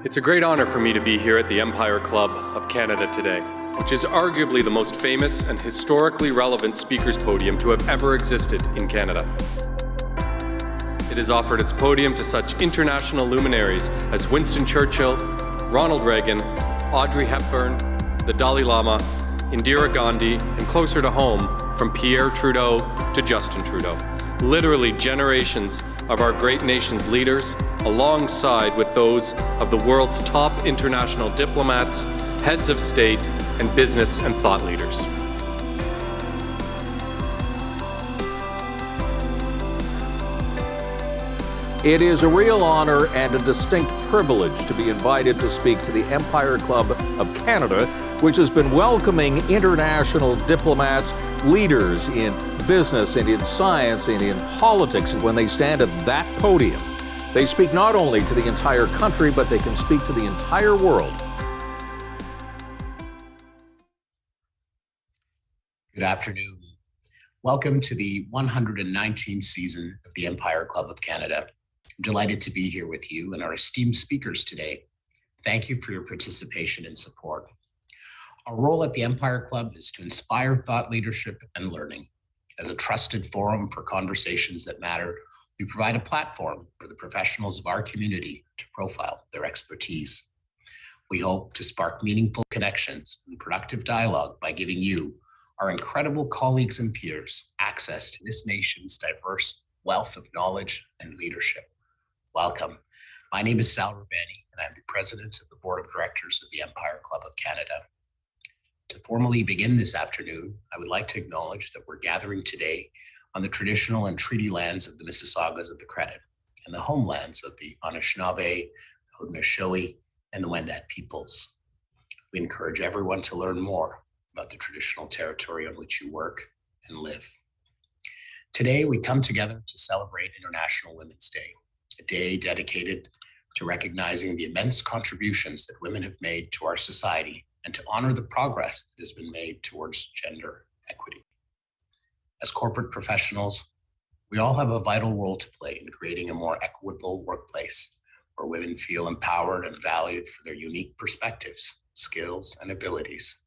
It's a great honor for me to be here at the Empire Club of Canada today, which is arguably the most famous and historically relevant speakers podium to have ever existed in Canada. It has offered its podium to such international luminaries as Winston Churchill, Ronald Reagan, Audrey Hepburn, the Dalai Lama, Indira Gandhi, and closer to home, from Pierre Trudeau to Justin Trudeau. Literally generations of our great nation's leaders, alongside with those of the world's top international diplomats, heads of state, and business and thought leaders. It is a real honor and a distinct privilege to be invited to speak to the Empire Club of Canada, which has been welcoming international diplomats, leaders in business and in science and in politics. When they stand at that podium, they speak not only to the entire country, but they can speak to the entire world. Good afternoon. Welcome to the 119th season of the Empire Club of Canada. I'm delighted to be here with you and our esteemed speakers today. Thank you for your participation and support. Our role at the Empire Club is to inspire thought leadership and learning. As a trusted forum for conversations that matter, we provide a platform for the professionals of our community to profile their expertise. We hope to spark meaningful connections and productive dialogue by giving you, our incredible colleagues and peers, access to this nation's diverse wealth of knowledge and leadership. Welcome. My name is Sal Rubani, and I'm the president of the board of directors of the Empire Club of Canada. To formally begin this afternoon, I would like to acknowledge that we're gathering today on the traditional and treaty lands of the Mississaugas of the Credit and the homelands of the Anishinaabe, the Haudenosaunee, and the Wendat peoples. We encourage everyone to learn more about the traditional territory on which you work and live. Today, we come together to celebrate International Women's Day, a day dedicated to recognizing the immense contributions that women have made to our society and to honor the progress that has been made towards gender equity. As corporate professionals, we all have a vital role to play in creating a more equitable workplace where women feel empowered and valued for their unique perspectives, skills, and abilities.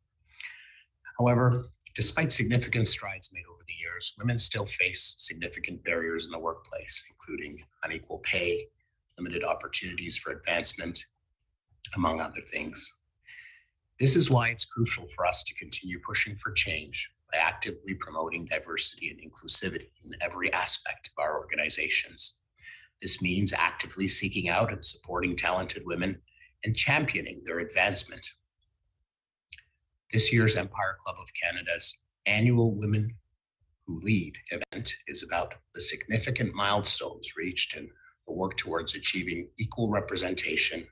However, despite significant strides made over the years, women still face significant barriers in the workplace, including unequal pay, limited opportunities for advancement, among other things. This is why it's crucial for us to continue pushing for change by actively promoting diversity and inclusivity in every aspect of our organizations. This means actively seeking out and supporting talented women and championing their advancement. This year's Empire Club of Canada's annual Women Who Lead event is about the significant milestones reached in the work towards achieving equal representation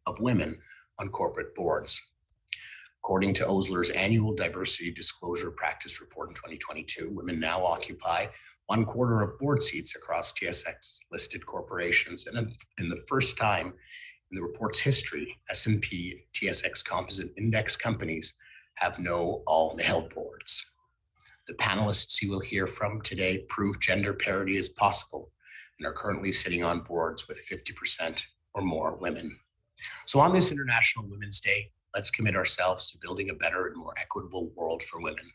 of women on corporate boards. According to Osler's annual Diversity Disclosure Practice Report in 2022, women now occupy 1/4 of board seats across TSX-listed corporations, and in the first time in the report's history, S&P TSX Composite Index companies have no all-male boards. The panelists you will hear from today prove gender parity is possible and are currently sitting on boards with 50% or more women. So on this International Women's Day, let's commit ourselves to building a better and more equitable world for women.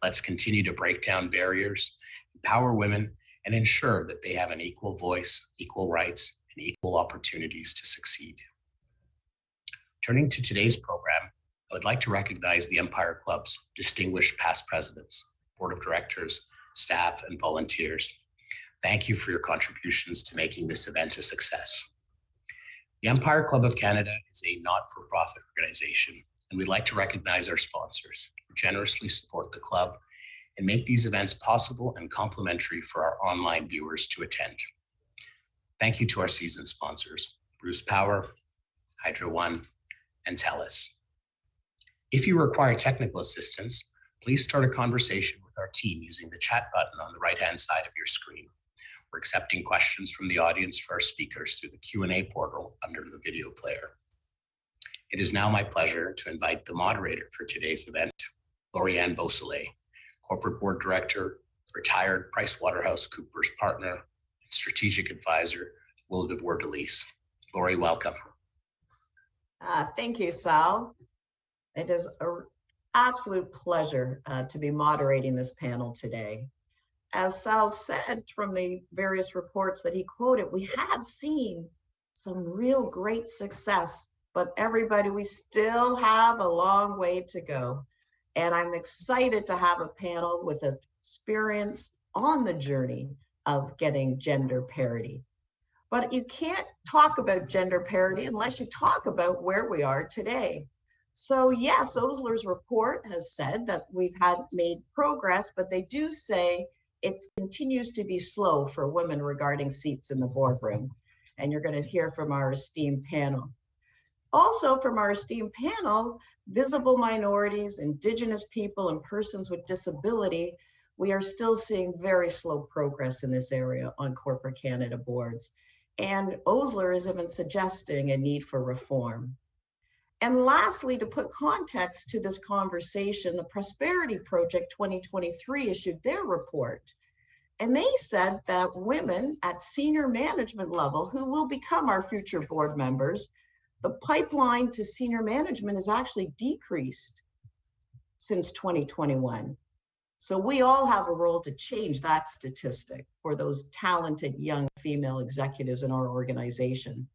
Let's continue to break down barriers, empower women, and ensure that they have an equal voice, equal rights, and equal opportunities to succeed. Turning to today's program, I would like to recognize the Empire Club's distinguished past presidents, board of directors, staff, and volunteers. Thank you for your contributions to making this event a success. The Empire Club of Canada is a not-for-profit organization, and we'd like to recognize our sponsors who generously support the club and make these events possible and complimentary for our online viewers to attend. Thank you to our season sponsors, Bruce Power, Hydro One, and TELUS. If you require technical assistance, please start a conversation with our team using the chat button on the right-hand side of your screen. We're accepting questions from the audience for our speakers through the Q&A portal under the video player. It is now my pleasure to invite the moderator for today's event, Lori-Anne Beausoleil, Corporate Board Director, retired PricewaterhouseCoopers partner, and strategic advisor, Will de Bourdelis. Lori, welcome. Thank you, Sal. It is an absolute pleasure to be moderating this panel today. As Sal said from the various reports that he quoted, we have seen some real great success, but everybody, we still have a long way to go. And I'm excited to have a panel with experience on the journey of getting gender parity. But you can't talk about gender parity unless you talk about where we are today. So yes, Osler's report has said that we've made progress, but they do say it continues to be slow for women regarding seats in the boardroom. And you're going to hear from our esteemed panel. Also from our esteemed panel, visible minorities, Indigenous people, and persons with disability, we are still seeing very slow progress in this area on corporate Canada boards. And Osler is even suggesting a need for reform. And lastly, to put context to this conversation, the Prosperity Project 2023 issued their report. And they said that women at senior management level, who will become our future board members, the pipeline to senior management has actually decreased since 2021. So we all have a role to change that statistic for those talented young female executives in our organization.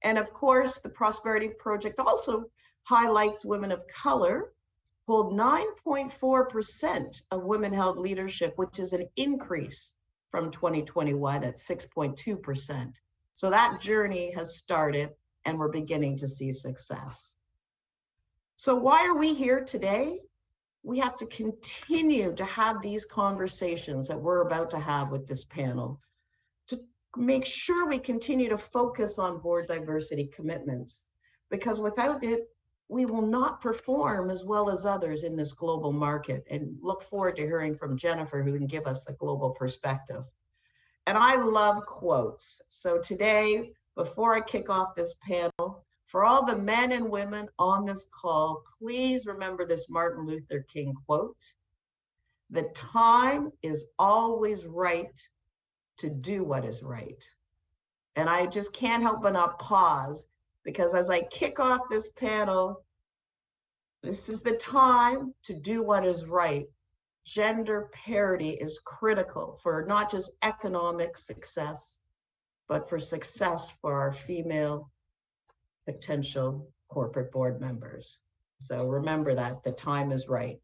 And of course, the Prosperity Project also highlights women of color hold 9.4% of women-held leadership, which is an increase from 2021 at 6.2%. So that journey has started and we're beginning to see success. So why are we here today? We have to continue to have these conversations that we're about to have with this panel to make sure we continue to focus on board diversity commitments, because without it, we will not perform as well as others in this global market. And look forward to hearing from Jennifer, who can give us the global perspective. And I love quotes. So today, before I kick off this panel, for all the men and women on this call, please remember this Martin Luther King quote: "The time is always right to do what is right." And I just can't help but not pause, because as I kick off this panel, this is the time to do what is right. Gender parity is critical for not just economic success, but for success for our female potential corporate board members. So remember that the time is right.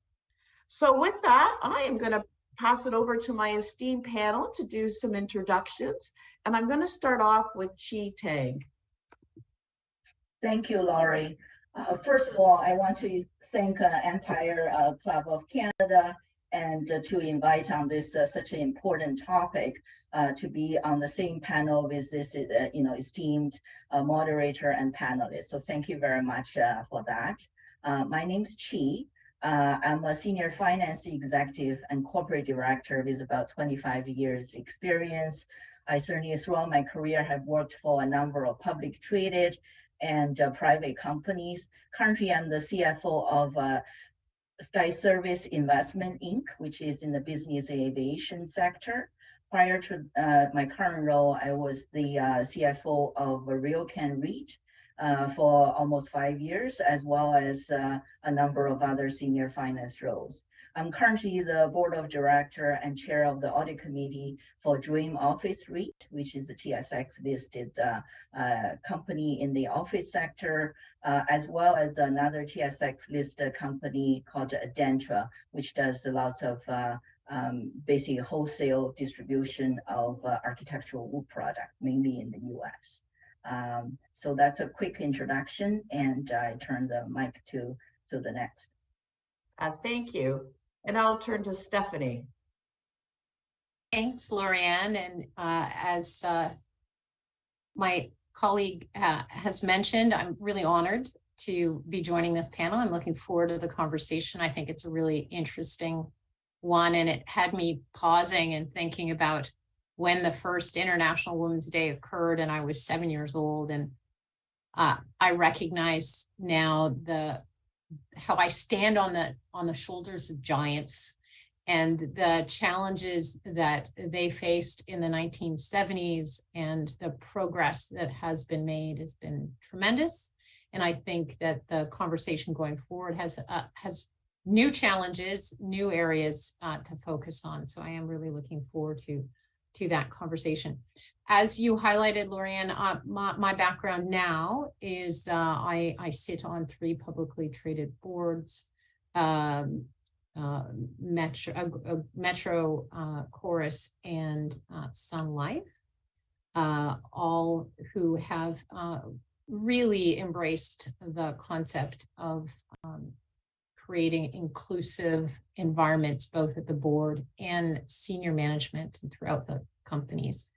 So with that, I am going to pass it over to my esteemed panel to do some introductions. And I'm going to start off with Chi Tang. Thank you, Laurie. First of all, I want to thank Empire Club of Canada and to invite on this such an important topic to be on the same panel with this esteemed moderator and panelist. So thank you very much for that. My name's Chi. I'm a senior finance executive and corporate director with about 25 years experience. I certainly throughout my career have worked for a number of public traded and private companies. Currently, I'm the CFO of Sky Service Investment Inc., which is in the business aviation sector. Prior to my current role, I was the CFO of RioCan REIT for almost 5 years, as well as a number of other senior finance roles. I'm currently the board of director and chair of the audit committee for Dream Office REIT, which is a TSX-listed company in the office sector, as well as another TSX-listed company called Adentra, which does lots of basically wholesale distribution of architectural wood product, mainly in the US. So that's a quick introduction, and I turn the mic to the next. Thank you. And I'll turn to Stephanie. Thanks, Lorianne. And as my colleague has mentioned, I'm really honored to be joining this panel. I'm looking forward to the conversation. I think it's a really interesting one, and it had me pausing and thinking about when the first International Women's Day occurred, and I was 7 years old. And I recognize now how I stand on the shoulders of giants, and the challenges that they faced in the 1970s and the progress that has been made has been tremendous. And I think that the conversation going forward has new challenges, new areas to focus on. So I am really looking forward to that conversation. As you highlighted, Lorianne, my background now is I sit on 3 publicly traded boards, Metro, Chorus, and Sun Life, all who have really embraced the concept of creating inclusive environments, both at the board and senior management and throughout the companies.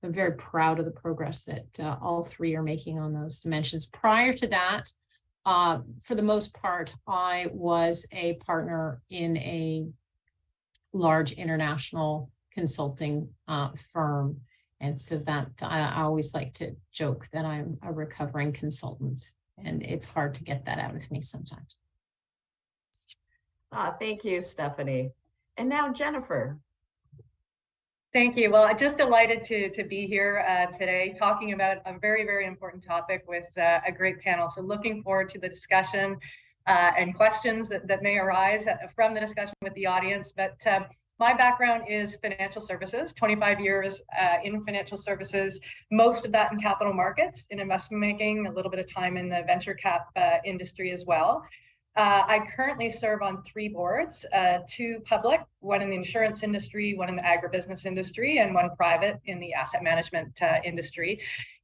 I'm very proud of the progress that all 3 are making on those dimensions. Prior to that, for the most part, I was a partner in a large international consulting firm. And so that I always like to joke that I'm a recovering consultant, and it's hard to get that out of me sometimes. Thank you, Stephanie. And now Jennifer. Thank you. Well, I'm just delighted to be here today talking about a very, very important topic with a great panel. So looking forward to the discussion and questions that may arise from the discussion with the audience. But my background is financial services, 25 years in financial services, most of that in capital markets, in investment banking, a little bit of time in the venture cap industry as well. I currently serve on 3 boards, 2 public, one in the insurance industry, one in the agribusiness industry, and one private in the asset management industry.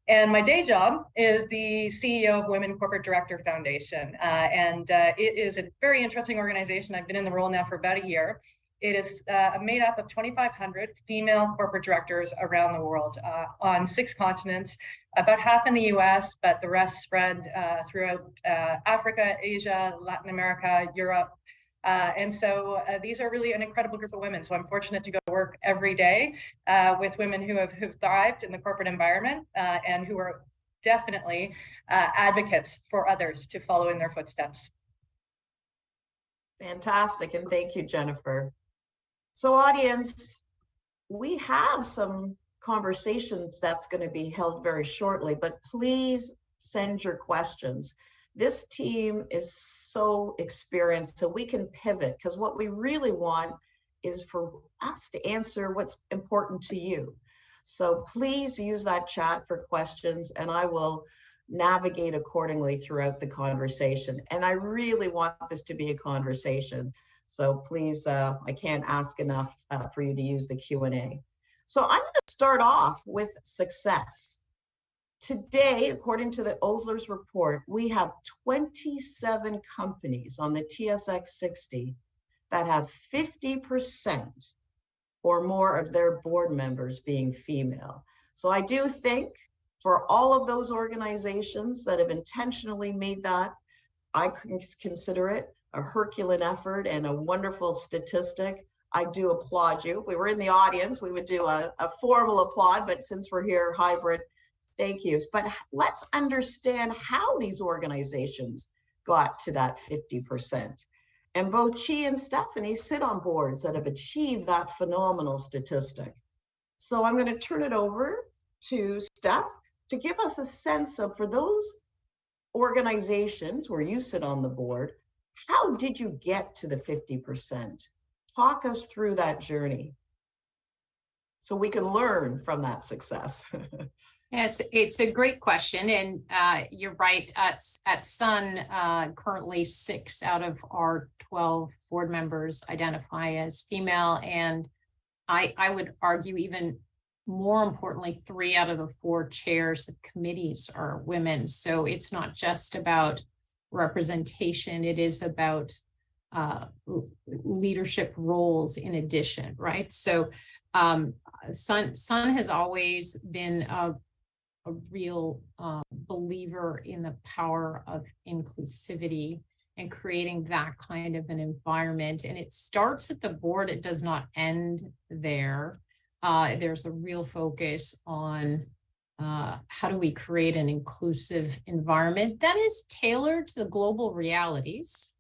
And my day job is the CEO of Women Corporate Director Foundation. It is a very interesting organization. I've been in the role now for about a year. It is made up of 2,500 female corporate directors around the world on 6 continents, about half in the US, but the rest spread throughout Africa, Asia, Latin America, Europe. So these are really an incredible group of women. So I'm fortunate to go to work every day with women who've thrived in the corporate environment and who are definitely advocates for others to follow in their footsteps. Fantastic, and thank you, Jennifer. So audience, we have some conversations that's going to be held very shortly, but please send your questions. This team is so experienced, so we can pivot, because what we really want is for us to answer what's important to you. So please use that chat for questions, and I will navigate accordingly throughout the conversation. And I really want this to be a conversation. So please, I can't ask enough for you to use the Q&A. So I'm going to start off with success. Today, according to the Osler's report, we have 27 companies on the TSX 60 that have 50% or more of their board members being female. So I do think for all of those organizations that have intentionally made that, I consider it a Herculean effort and a wonderful statistic. I do applaud you. If we were in the audience, we would do a formal applaud, but since we're here hybrid, thank you. But let's understand how these organizations got to that 50%. And both Chi and Stephanie sit on boards that have achieved that phenomenal statistic. So I'm going to turn it over to Steph to give us a sense of, for those organizations where you sit on the board, how did you get to the 50%? Talk us through that journey so we can learn from that success. It's a great question, and you're right. At Sun, currently 6 out of our 12 board members identify as female, and I would argue even more importantly, 3 out of the 4 chairs of committees are women. So it's not just about representation; it is about leadership roles in addition, right? So Sun has always been a real believer in the power of inclusivity and creating that kind of an environment. And it starts at the board, it does not end there. There's a real focus on how do we create an inclusive environment that is tailored to the global realities,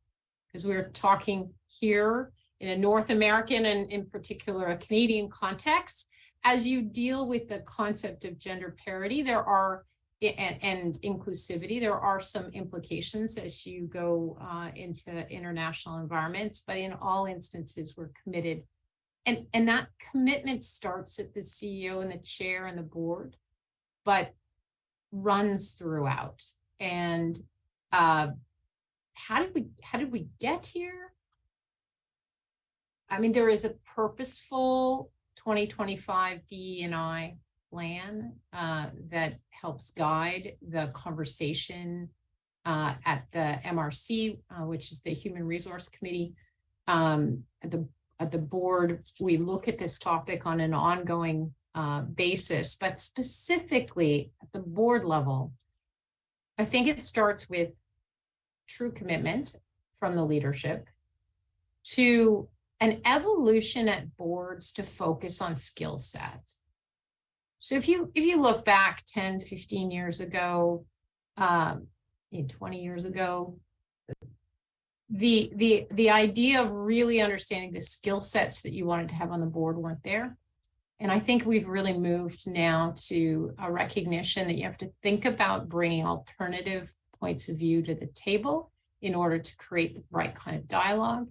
because we're talking here in a North American and in particular a Canadian context. As you deal with the concept of gender parity, there are and inclusivity. There are some implications as you go into international environments, but in all instances, we're committed. And that commitment starts at the CEO and the chair and the board, but runs throughout. And how did we get here? I mean, there is a purposeful 2025 DE&I plan that helps guide the conversation at the MRC, which is the Human Resource Committee. At the board, we look at this topic on an ongoing basis, but specifically at the board level, I think it starts with true commitment from the leadership to an evolution at boards to focus on skill sets. So if you look back 10, 15 years ago, 20 years ago, the idea of really understanding the skill sets that you wanted to have on the board weren't there. And I think we've really moved now to a recognition that you have to think about bringing alternative points of view to the table in order to create the right kind of dialogue.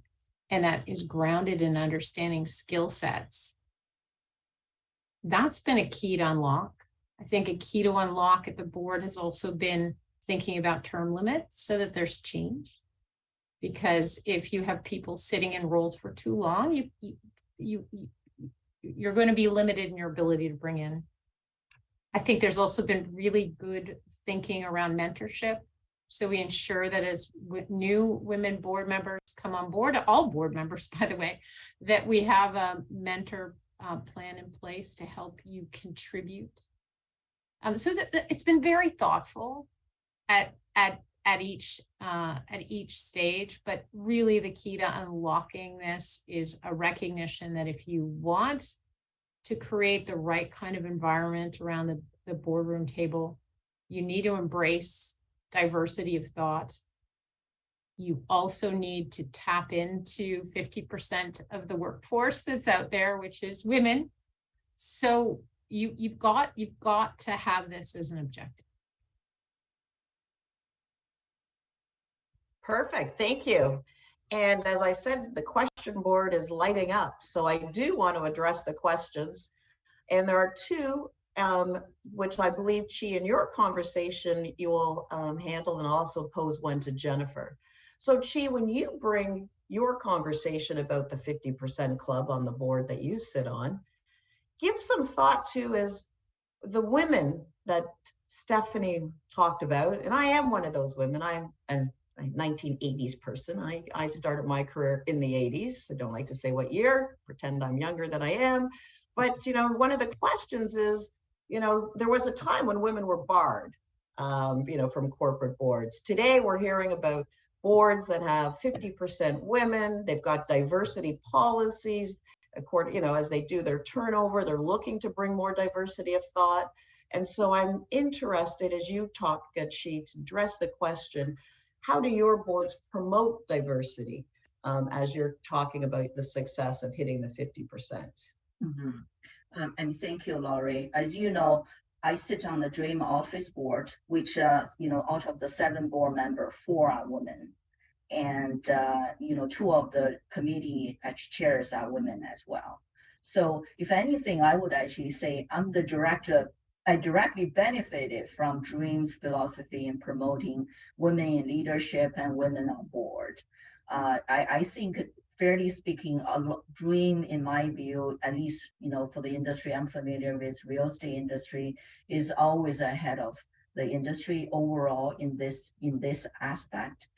And that is grounded in understanding skill sets. That's been a key to unlock. I think a key to unlock at the board has also been thinking about term limits so that there's change. Because if you have people sitting in roles for too long, you're going to be limited in your ability to bring in. I think there's also been really good thinking around mentorship. So we ensure that as new women board members come on board, all board members, by the way, that we have a mentor plan in place to help you contribute. So that it's been very thoughtful at each stage, but really the key to unlocking this is a recognition that if you want to create the right kind of environment around the boardroom table, you need to embrace diversity of thought. You also need to tap into 50% of the workforce that's out there, which is women. So you've got to have this as an objective. Perfect, thank you. And as I said, the question board is lighting up. So I do want to address the questions. And there are two, which I believe, Chi, in your conversation, you will handle, and also pose one to Jennifer. So Chi, when you bring your conversation about the 50% club on the board that you sit on, give some thought to as the women that Stephanie talked about, and I am one of those women. I'm a 1980s person. I started my career in the 80s. I don't like to say what year, pretend I'm younger than I am. But, one of the questions is, there was a time when women were barred, from corporate boards. Today, we're hearing about boards that have 50% women. They've got diversity policies. According, as they do their turnover, they're looking to bring more diversity of thought. And so I'm interested, as you talk, Chi, to address the question, how do your boards promote diversity as you're talking about the success of hitting the 50%? Mm-hmm. And thank you, Laurie. As you know, I sit on the Dream Office board, which, out of the 7 board members, 4 are women. And, 2 of the committee chairs are women as well. So if anything, I would actually say I'm the director. I directly benefited from Dream's philosophy in promoting women in leadership and women on board. I think, fairly speaking, Dream, in my view, at least, for the industry I'm familiar with, real estate industry, is always ahead of the industry overall in this aspect.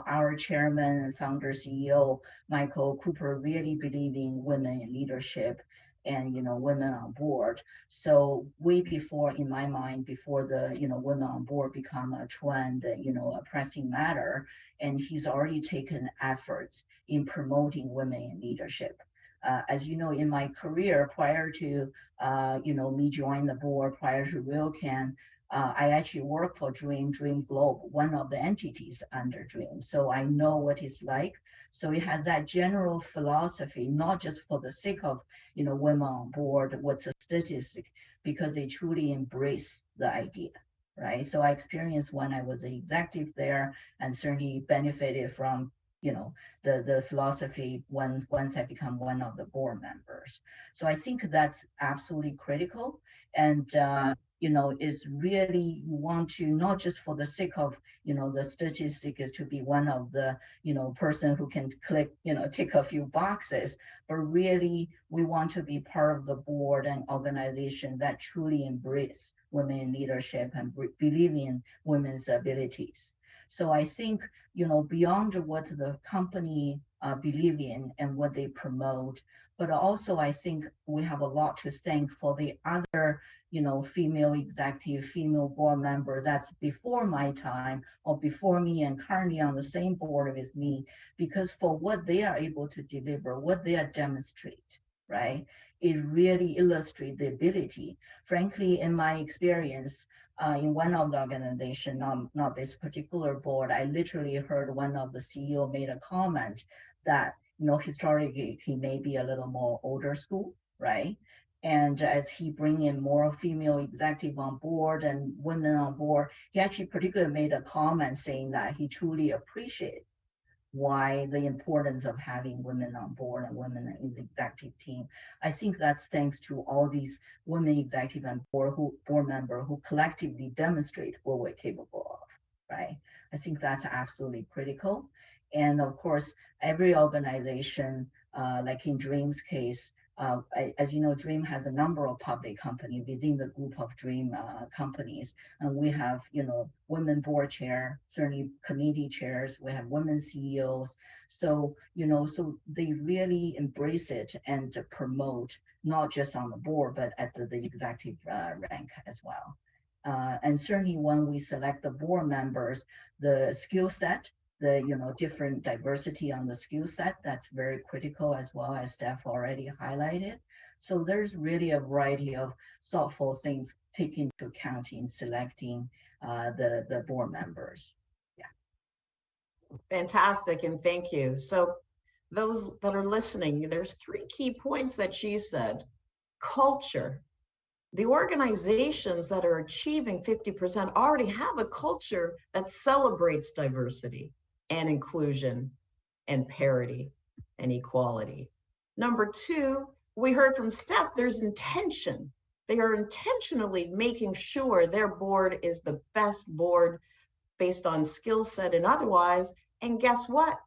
Our chairman and founder CEO, Michael Cooper, really believe in women in leadership and, women on board. So way before, in my mind, before the, women on board become a trend, a pressing matter, and he's already taken efforts in promoting women in leadership. As you know, in my career, prior to, me joining the board, prior to RealCan, I actually work for Dream Globe, one of the entities under Dream. So I know what it's like. So it has that general philosophy, not just for the sake of, women on board, what's a statistic, because they truly embrace the idea. right? So I experienced when I was an executive there, and certainly benefited from, the philosophy once I become one of the board members. So I think that's absolutely critical. And is really, you want to, not just for the sake of, the statistic is to be one of the, person who can click, tick a few boxes, but really we want to be part of the board and organization that truly embrace women in leadership and believe in women's abilities. So I think, beyond what the company believe in and what they promote, but also I think we have a lot to thank for the other, female executive, female board members that's before my time or before me and currently on the same board with me, because for what they are able to deliver, what they are demonstrate, right? It really illustrates the ability. Frankly, in my experience, in one of the organization, not this particular board, I literally heard one of the CEO made a comment that, historically he may be a little more older school, right? And as he bring in more female executive on board and women on board, he actually particularly made a comment saying that he truly appreciated why the importance of having women on board and women in the executive team. I think that's thanks to all these women executive and board member who collectively demonstrate what we're capable of, right? I think that's absolutely critical. And of course, every organization, like in Dream's case, as you know, Dream has a number of public companies within the group of Dream companies, and we have, women board chair, certainly committee chairs. We have women CEOs. So, so they really embrace it and promote not just on the board, but at the executive rank as well. And certainly when we select the board members, the skill set, the different diversity on the skill set, that's very critical, as well as Steph already highlighted. So there's really a variety of thoughtful things taken into account in selecting the board members. Yeah. Fantastic, and thank you. So those that are listening, there's 3 key points that she said. Culture. The organizations that are achieving 50% already have a culture that celebrates diversity and inclusion and parity and equality. Number 2, we heard from Steph, there's intention. They are intentionally making sure their board is the best board based on skill set and otherwise. And guess what?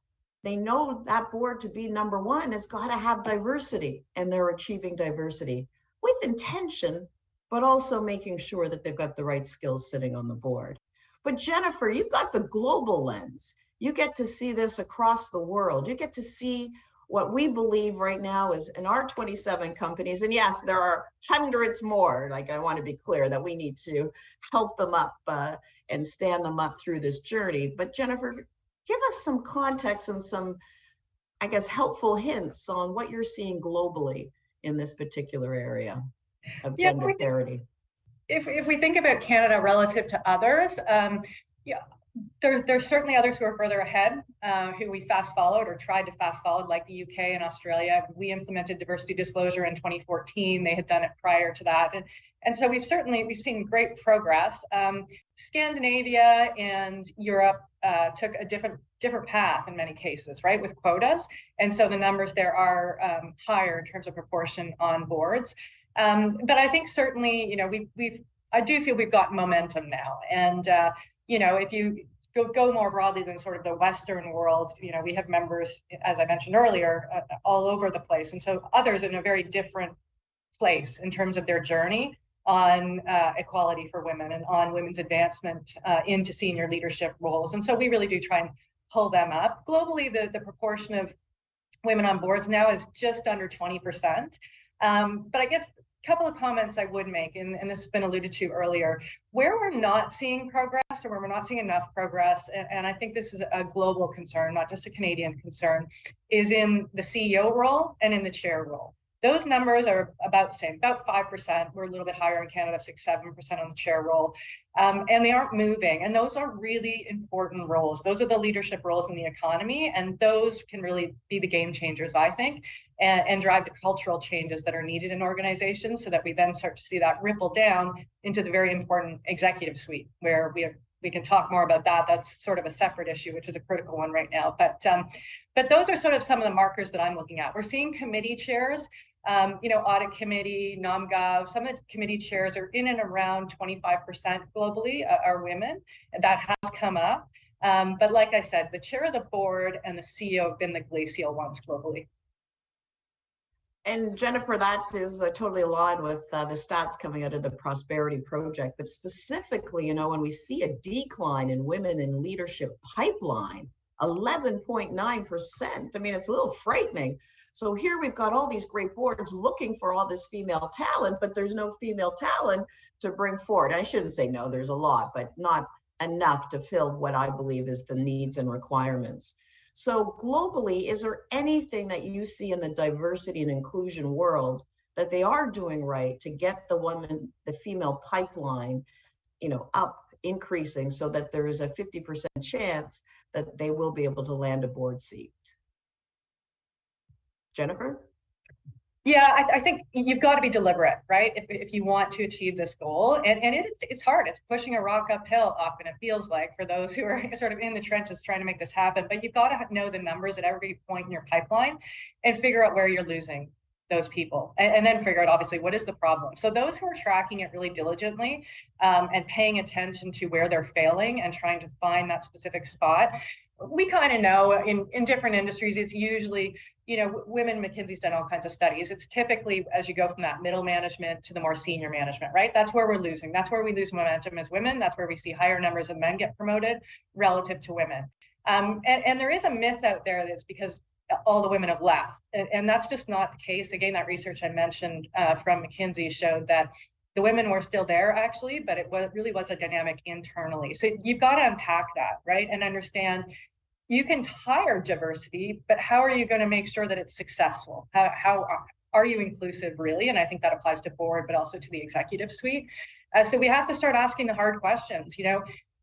They know that board to be number 1 has got to have diversity, and they're achieving diversity with intention, but also making sure that they've got the right skills sitting on the board. But Jennifer, you've got the global lens. You get to see this across the world. You get to see what we believe right now is in our 27 companies. And yes, there are hundreds more. Like, I want to be clear that we need to help them up and stand them up through this journey. But Jennifer, give us some context and some, I guess, helpful hints on what you're seeing globally in this particular area of gender parity. If we think about Canada relative to others, there's certainly others who are further ahead, who we fast followed or tried to fast follow, like the UK and Australia. We implemented diversity disclosure in 2014. They had done it prior to that. And so we've seen great progress. Scandinavia and Europe took a different path in many cases, right, with quotas. And so the numbers there are higher in terms of proportion on boards. But I think certainly, I do feel we've got momentum now. And, if you go more broadly than sort of the Western world, we have members, as I mentioned earlier, all over the place. And so others in a very different place in terms of their journey on equality for women and on women's advancement into senior leadership roles. And so we really do try and pull them up. Globally, the proportion of women on boards now is just under 20%. But I guess a couple of comments I would make, and this has been alluded to earlier, where we're not seeing progress or where we're not seeing enough progress, and I think this is a global concern, not just a Canadian concern, is in the CEO role and in the chair role. Those numbers are about the same, about 5%. We're a little bit higher in Canada, 6-7% on the chair role. And they aren't moving. And those are really important roles. Those are the leadership roles in the economy. And those can really be the game changers, I think, and drive the cultural changes that are needed in organizations so that we then start to see that ripple down into the very important executive suite, where we can talk more about that. That's sort of a separate issue, which is a critical one right now. But those are sort of some of the markers that I'm looking at. We're seeing committee chairs, audit committee, NomGov, some of the committee chairs are in and around 25% globally are women. That has come up. But like I said, the chair of the board and the CEO have been the glacial ones globally. And Jennifer, that is totally aligned with the stats coming out of the Prosperity Project, but specifically, when we see a decline in women in leadership pipeline, 11.9%, I mean, it's a little frightening. So here we've got all these great boards looking for all this female talent, but there's no female talent to bring forward. And I shouldn't say no, there's a lot, but not enough to fill what I believe is the needs and requirements. So globally, is there anything that you see in the diversity and inclusion world that they are doing right to get the female pipeline, up, increasing, so that there is a 50% chance that they will be able to land a board seat? Jennifer? Yeah, I think you've got to be deliberate, right? If you want to achieve this goal, and it's hard. It's pushing a rock uphill often, it feels like, for those who are sort of in the trenches trying to make this happen. But you've got to know the numbers at every point in your pipeline and figure out where you're losing those people, and then figure out, obviously, what is the problem. So those who are tracking it really diligently and paying attention to where they're failing and trying to find that specific spot, we kind of know in different industries, it's usually, women, McKinsey's done all kinds of studies. It's typically as you go from that middle management to the more senior management, right? That's where we're losing. That's where we lose momentum as women. That's where we see higher numbers of men get promoted relative to women. And there is a myth out there that's because all the women have left. And that's just not the case. Again, that research I mentioned from McKinsey showed that the women were still there, actually, but it really was a dynamic internally. So you've got to unpack that, right? And understand you can hire diversity, but how are you going to make sure that it's successful? How are you inclusive, really? And I think that applies to board, but also to the executive suite. So we have to start asking the hard questions.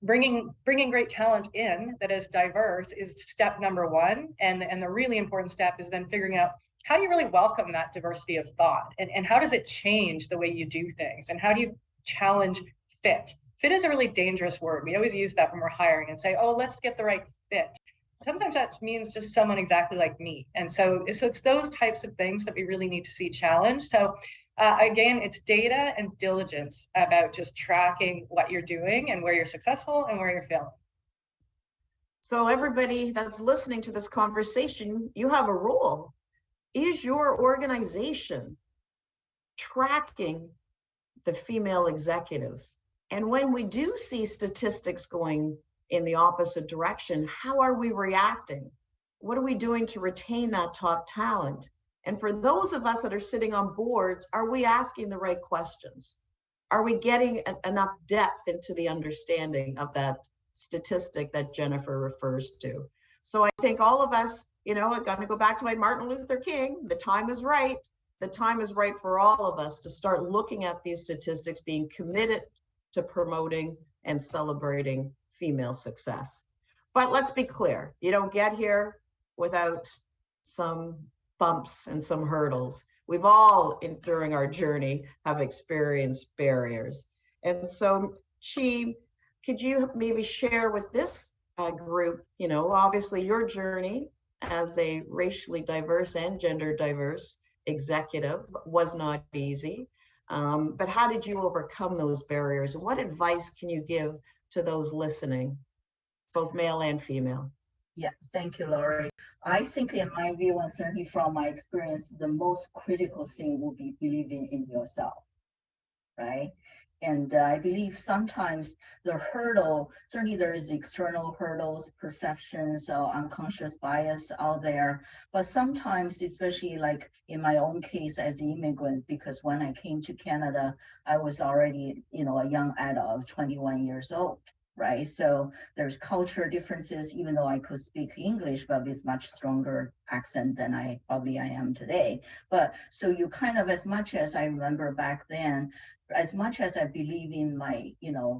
Bringing great talent in that is diverse is step number one. And the really important step is then figuring out, how do you really welcome that diversity of thought? And how does it change the way you do things? And how do you challenge fit? Fit is a really dangerous word. We always use that when we're hiring and say, oh, let's get the right fit. Sometimes that means just someone exactly like me. And so it's those types of things that we really need to see challenged. So again, it's data and diligence about just tracking what you're doing and where you're successful and where you're failing. So everybody that's listening to this conversation, you have a role. Is your organization tracking the female executives? And when we do see statistics going in the opposite direction, how are we reacting? What are we doing to retain that top talent? And for those of us that are sitting on boards, are we asking the right questions? Are we getting enough depth into the understanding of that statistic that Jennifer refers to? So I think all of us, I'm going to go back to my Martin Luther King, the time is right. The time is right for all of us to start looking at these statistics, being committed to promoting and celebrating female success. But let's be clear, you don't get here without some bumps and some hurdles. We've all, during our journey, have experienced barriers. And so, Chi, could you maybe share with this group, obviously your journey as a racially diverse and gender diverse executive was not easy, but how did you overcome those barriers? And what advice can you give to those listening, both male and female? Yes, thank you, Laurie. I think in my view, and certainly from my experience, the most critical thing will be believing in yourself, right? And I believe sometimes the hurdle, certainly there is external hurdles, perceptions, unconscious bias out there. But sometimes, especially like in my own case as an immigrant, because when I came to Canada, I was already, a young adult of 21 years old. right? So there's culture differences, even though I could speak English, but with much stronger accent than I am today. But so you kind of, as much as I remember back then, as much as I believe in my,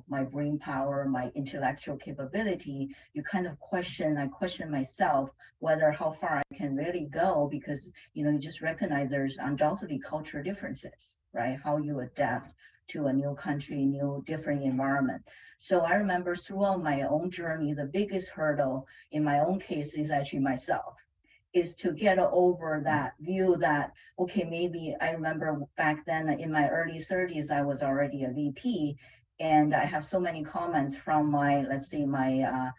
my brain power, my intellectual capability, you kind of I question myself whether how far I can really go, because, you just recognize there's undoubtedly cultural differences, right? How you adapt to a new country, new, different environment. So I remember throughout my own journey, the biggest hurdle in my own case is actually myself, is to get over that view that, okay, maybe I remember back then in my early 30s, I was already a VP, and I have so many comments from my, let's say my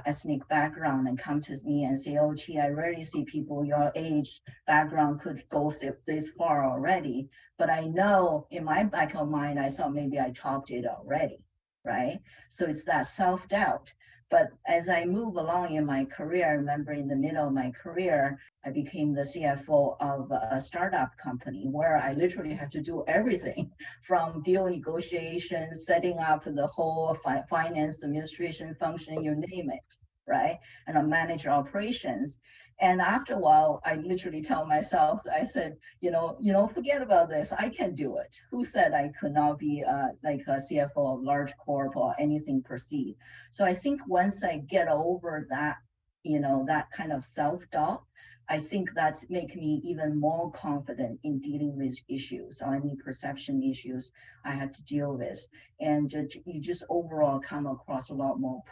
ethnic background, and come to me and say, oh, gee, I rarely see people your age background could go this far already. But I know in my back of mind, I thought maybe I topped it already, right? So it's that self-doubt. But as I move along in my career, I remember in the middle of my career, I became the CFO of a startup company where I literally had to do everything from deal negotiations, setting up the whole finance administration function, you name it, right? And I manage operations. And after a while, I literally tell myself, I said, forget about this. I can do it. Who said I could not be like a CFO of large corp or anything perceived? So I think once I get over that, that kind of self-doubt, I think that's make me even more confident in dealing with issues or any perception issues I had to deal with. And you just overall come across a lot more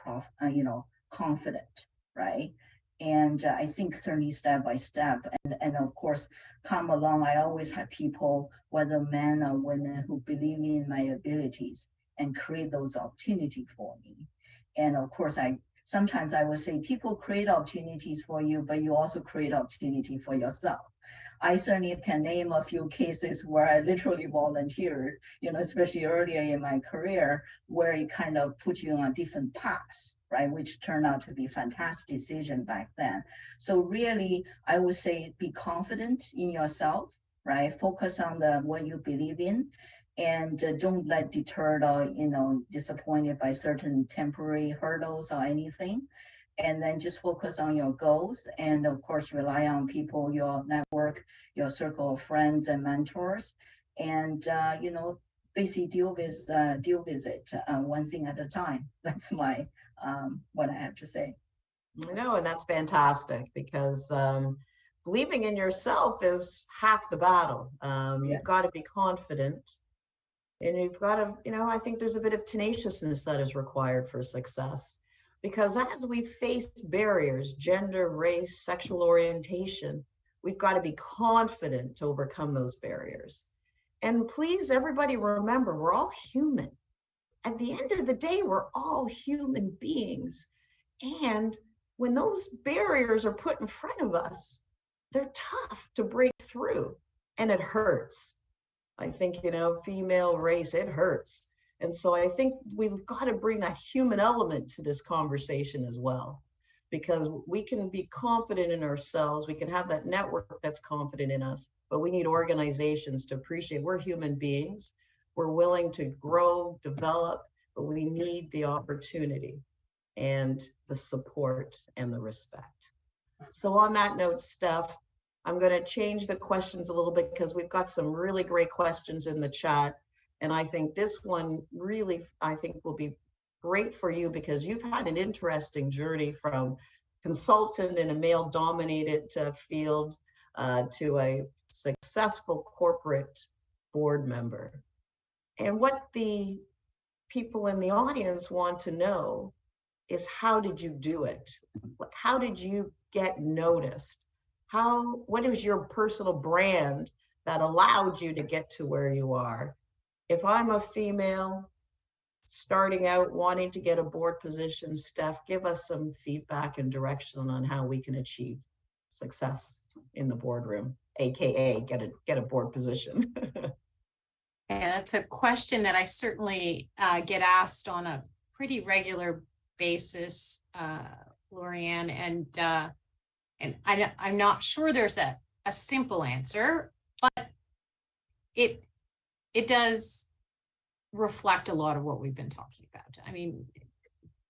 confident, right? And I think certainly step by step, and of course, come along, I always have people, whether men or women, who believe in my abilities and create those opportunities for me. And of course, sometimes I would say people create opportunities for you, but you also create opportunity for yourself. I certainly can name a few cases where I literally volunteered, especially earlier in my career, where it kind of put you on different paths, right? Which turned out to be a fantastic decision back then. So really, I would say be confident in yourself, right? Focus on what you believe in, and don't let deterred or, disappointed by certain temporary hurdles or anything. And then just focus on your goals, and of course rely on people, your network, your circle of friends and mentors, and basically deal with it one thing at a time. That's my what I have to say. No, and that's fantastic, because believing in yourself is half the battle. You've got to be confident, and you've got to, I think there's a bit of tenaciousness that is required for success. Because as we face barriers, gender, race, sexual orientation, we've got to be confident to overcome those barriers. And please, everybody, remember, we're all human. At the end of the day, we're all human beings. And when those barriers are put in front of us, they're tough to break through, and it hurts. I think, female race, it hurts. And so I think we've got to bring that human element to this conversation as well, because we can be confident in ourselves. We can have that network that's confident in us, but we need organizations to appreciate we're human beings. We're willing to grow, develop, but we need the opportunity and the support and the respect. So on that note, Steph, I'm going to change the questions a little bit, because we've got some really great questions in the chat. And I think this one really, will be great for you, because you've had an interesting journey from consultant in a male-dominated field to a successful corporate board member. And what the people in the audience want to know is, how did you do it? How did you get noticed? What is your personal brand that allowed you to get to where you are? If I'm a female starting out wanting to get a board position, Steph, give us some feedback and direction on how we can achieve success in the boardroom, AKA get a board position. Yeah, that's a question that I certainly get asked on a pretty regular basis, Lorianne, and I'm not sure there's a simple answer, but it does reflect a lot of what we've been talking about. I mean,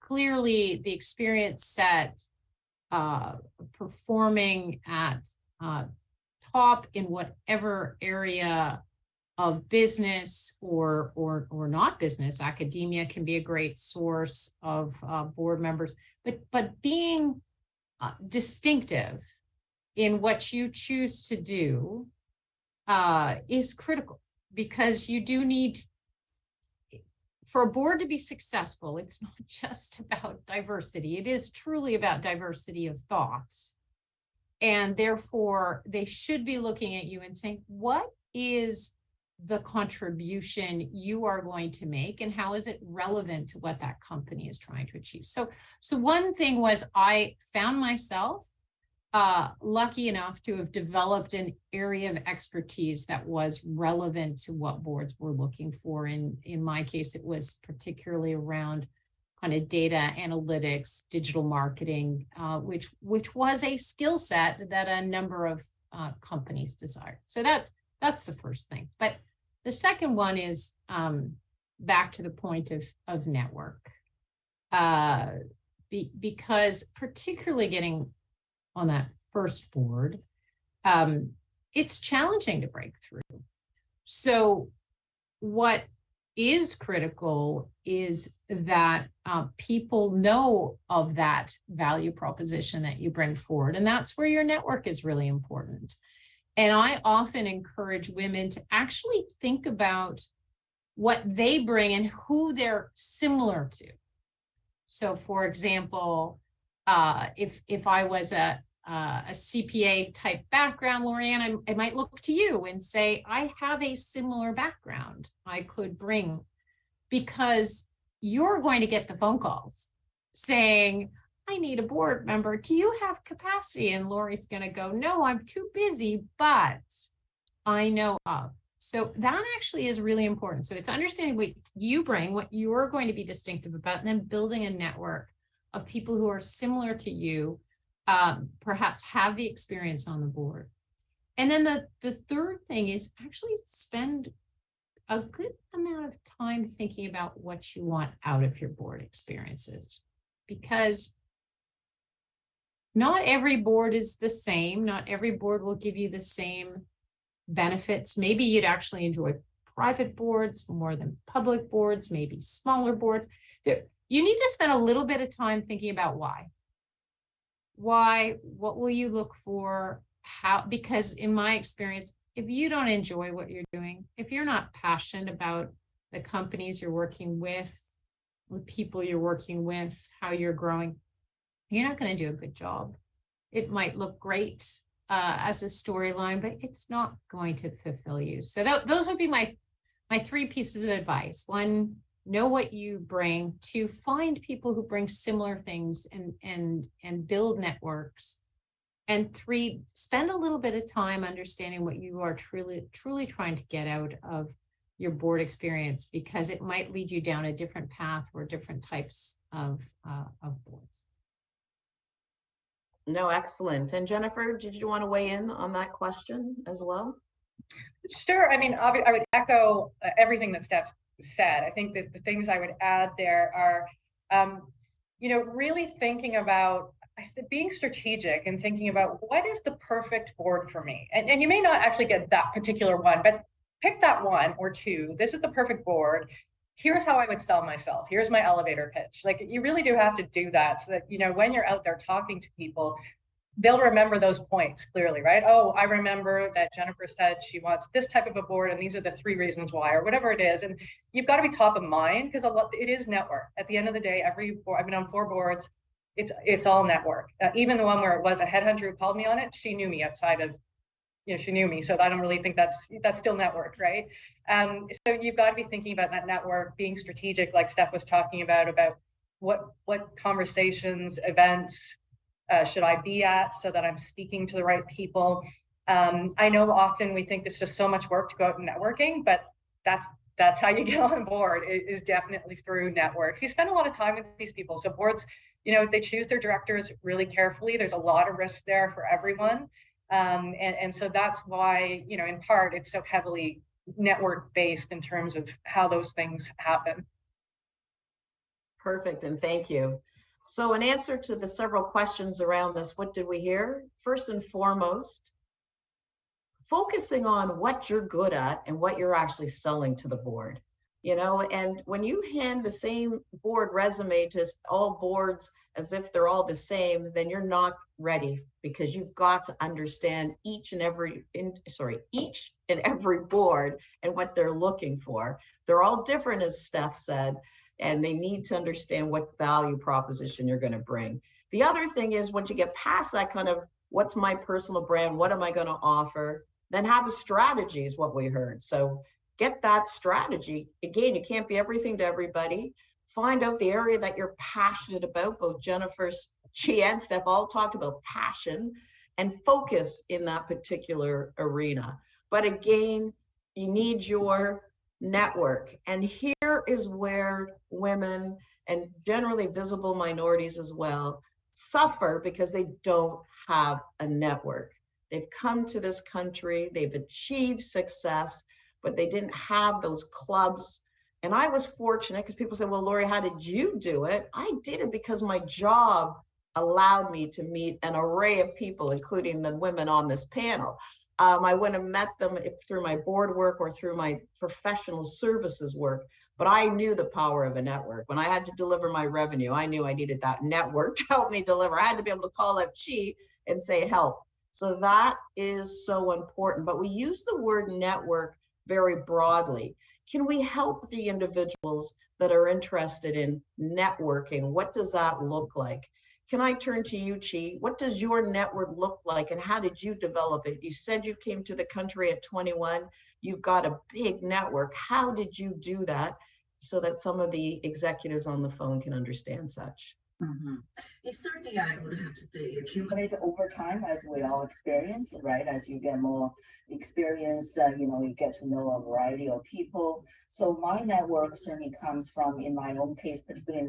clearly the experience set, performing at top in whatever area of business or not business. Academia can be a great source of board members, but being distinctive in what you choose to do is critical, because you do need, for a board to be successful, it's not just about diversity. It is truly about diversity of thoughts. And therefore, they should be looking at you and saying, what is the contribution you are going to make, and how is it relevant to what that company is trying to achieve? So one thing was, I found myself lucky enough to have developed an area of expertise that was relevant to what boards were looking for. In my case, it was particularly around kind of data analytics, digital marketing, which was a skill set that a number of companies desired. So that's the first thing. But the second one is back to the point of network, because particularly getting on that first board, it's challenging to break through. So what is critical is that people know of that value proposition that you bring forward. And that's where your network is really important. And I often encourage women to actually think about what they bring and who they're similar to. So for example, if I was a CPA type background, Lorianne, I might look to you and say, I have a similar background I could bring, because you're going to get the phone calls saying, I need a board member. Do you have capacity? And Lori's going to go, no, I'm too busy, but I know of. So that actually is really important. So it's understanding what you bring, what you're going to be distinctive about, and then building a network of people who are similar to you, perhaps have the experience on the board. And then the third thing is actually spend a good amount of time thinking about what you want out of your board experiences, because not every board is the same. Not every board will give you the same benefits. Maybe you'd actually enjoy private boards more than public boards, maybe smaller boards. You need to spend a little bit of time thinking about why. Why, what will you look for? How, because in my experience, if you don't enjoy what you're doing, if you're not passionate about the companies you're working with, the people you're working with, how you're growing, you're not going to do a good job. It might look great as a storyline, but it's not going to fulfill you. So those would be my three pieces of advice. One, know what you bring. Two, find people who bring similar things and build networks. And three, spend a little bit of time understanding what you are truly trying to get out of your board experience, because it might lead you down a different path or different types of boards. No, excellent. And Jennifer, did you want to weigh in on that question as well? Sure. I mean, I would echo everything that Steph said. I think that the things I would add there are, really thinking about being strategic and thinking about what is the perfect board for me. And you may not actually get that particular one, but pick that one or two. This is the perfect board. Here's how I would sell myself. Here's my elevator pitch. Like, you really do have to do that so that, when you're out there talking to people, they'll remember those points clearly, right? Oh, I remember that Jennifer said she wants this type of a board, and these are the 3 reasons why, or whatever it is. And you've got to be top of mind, because it is network. At the end of the day, I've been on 4 boards. It's all network. Even the one where it was a headhunter who called me on it, she knew me outside of, she knew me. So I don't really think that's still network, right? So you've got to be thinking about that network, being strategic, like Steph was talking about what conversations, events should I be at so that I'm speaking to the right people. I know often we think it's just so much work to go out and networking, but that's how you get on board, is definitely through networks. You spend a lot of time with these people. So boards, they choose their directors really carefully. There's a lot of risk there for everyone. And so that's why, in part, it's so heavily network based in terms of how those things happen. Perfect, and thank you. So in answer to the several questions around this, what did we hear? First and foremost, focusing on what you're good at and what you're actually selling to the board. You know, and when you hand the same board resume to all boards as if they're all the same, then you're not ready, because you've got to understand each and every board and what they're looking for. They're all different, as Steph said, and they need to understand what value proposition you're going to bring. The other thing is, once you get past that kind of what's my personal brand, what am I going to offer, then have a strategy is what we heard. So get that strategy. Again, you can't be everything to everybody. Find out the area that you're passionate about. Both Jennifer, she, and Steph all talked about passion, and focus in that particular arena. But again, you need your network. And here is where women, and generally visible minorities as well, suffer because they don't have a network. They've come to this country, they've achieved success, but they didn't have those clubs. And I was fortunate, because people say, well, Lori, how did you do it? I did it because my job allowed me to meet an array of people, including the women on this panel. I wouldn't have met them through my board work or through my professional services work, but I knew the power of a network. When I had to deliver my revenue, I knew I needed that network to help me deliver. I had to be able to call up Chi and say, help. So that is so important. But we use the word network very broadly. Can we help the individuals that are interested in networking? What does that look like? Can I turn to you, Chi? What does your network look like, and how did you develop it? You said you came to the country at 21. You've got a big network. How did you do that so that some of the executives on the phone can understand such? Mm-hmm. It's certainly, I would have to say, accumulate over time, as we all experience, right? As you get more experience, you get to know a variety of people. So my network certainly comes from, in my own case, particularly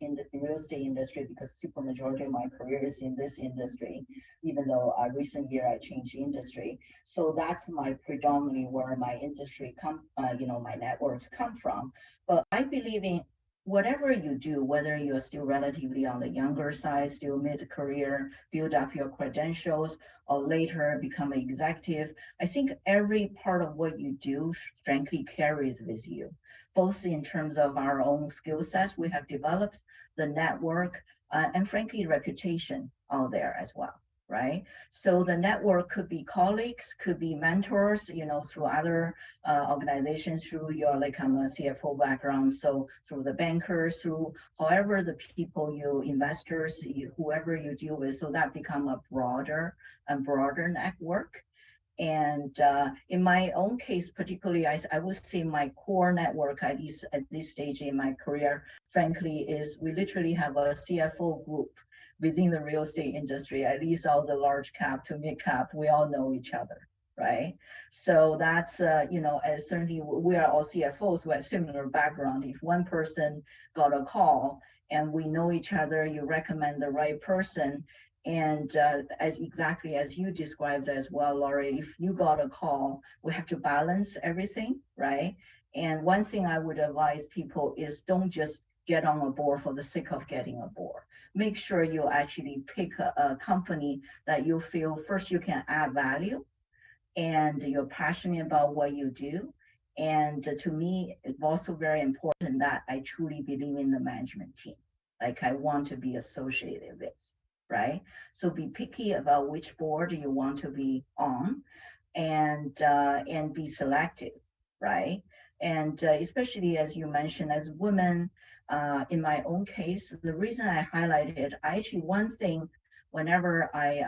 in the real estate industry, because super majority of my career is in this industry, even though recent year I changed industry. So that's my predominantly where my industry my networks come from. But I believe in whatever you do, whether you're still relatively on the younger side, still mid-career, build up your credentials, or later become an executive, I think every part of what you do, frankly, carries with you, both in terms of our own skill set we have developed, the network, and frankly, reputation out there as well. Right? So the network could be colleagues, could be mentors, through other organizations, through your, like, I'm a CFO background, so through the bankers, through however the people investors, whoever you deal with, so that become a broader network. And in my own case, particularly, I would say my core network, at least at this stage in my career, frankly, is we literally have a CFO group within the real estate industry. At least all the large cap to mid cap, we all know each other, right? So that's, as certainly we are all CFOs who have similar background. If one person got a call and we know each other, you recommend the right person. And as exactly as you described as well, Laurie, if you got a call, we have to balance everything, right? And one thing I would advise people is don't just get on a board for the sake of getting a board. Make sure you actually pick a company that you feel first you can add value and you're passionate about what you do. And to me, it's also very important that I truly believe in the management team. Like, I want to be associated with, right? So be picky about which board you want to be on, and be selective, right? And especially as you mentioned, as women, in my own case, the reason I highlighted, one thing, whenever I,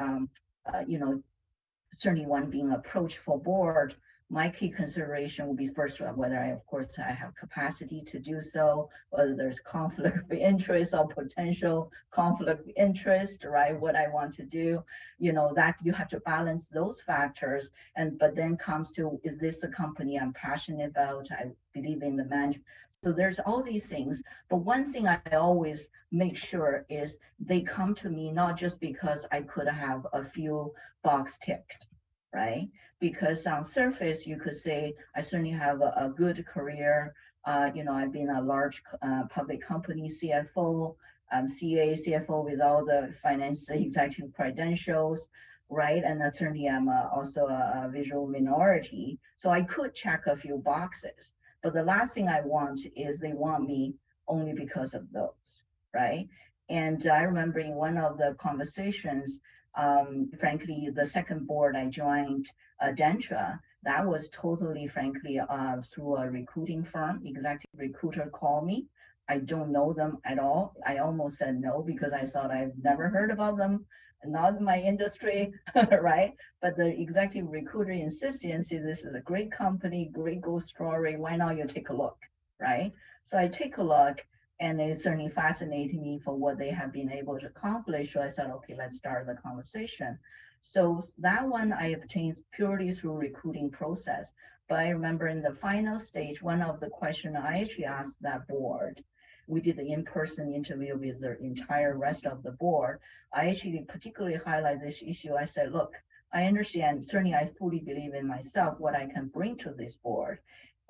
certainly when being approached for board, my key consideration will be first, whether I have capacity to do so, whether there's conflict of interest or potential conflict of interest, right? What I want to do, that you have to balance those factors. But then comes to, is this a company I'm passionate about? I believe in the management. So there's all these things. But one thing I always make sure is they come to me not just because I could have a few box ticked, right? Because on surface, you could say, I certainly have a good career, I've been a large public company CFO, CFO with all the finance executive credentials, right? And certainly I'm also a visual minority. So I could check a few boxes, but the last thing I want is they want me only because of those, right? And I remember in one of the conversations, frankly, the second board I joined, Dentra, that was totally, frankly, through a recruiting firm. Executive recruiter called me. I don't know them at all. I almost said no because I thought I've never heard about them, not in my industry, right? But the executive recruiter insisted and said, this is a great company, great growth story. Why not you take a look, right? So I take a look, and it certainly fascinated me for what they have been able to accomplish. So I said, okay, let's start the conversation. So that one I obtained purely through recruiting process. But I remember in the final stage, one of the questions I actually asked that board, we did the in-person interview with the entire rest of the board. I actually particularly highlight this issue. I said, look, I understand, certainly I fully believe in myself, what I can bring to this board.